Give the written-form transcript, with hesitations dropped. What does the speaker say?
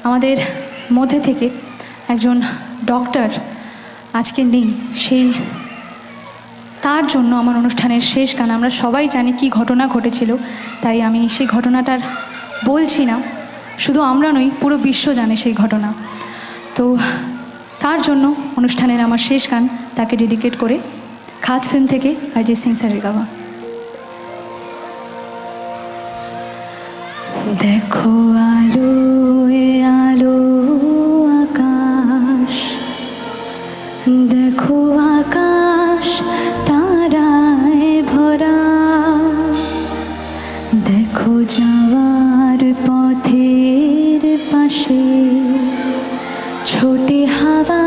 আমাদের মধ্যে থেকে একজন ডক্টর আজকে নেই, সেই তার জন্য আমার অনুষ্ঠানের শেষ গান। আমরা সবাই জানি কি ঘটনা ঘটেছিল, তাই আমি সেই ঘটনাটার বলছি না, শুধু আমরা নই, পুরো বিশ্ব জানে সেই ঘটনা। তো তার জন্য অনুষ্ঠানের আমার শেষ গান তাকে ডেডিকেট করে খাত ফিল্ম থেকে অরিজিৎ সিং স্যারের গাওয়া। দেখো আলো এ আলো আকাশ, দেখো আকাশ তারায় ভরা, দেখো যাওয়ার পথের পাশে ছোটে হাওয়া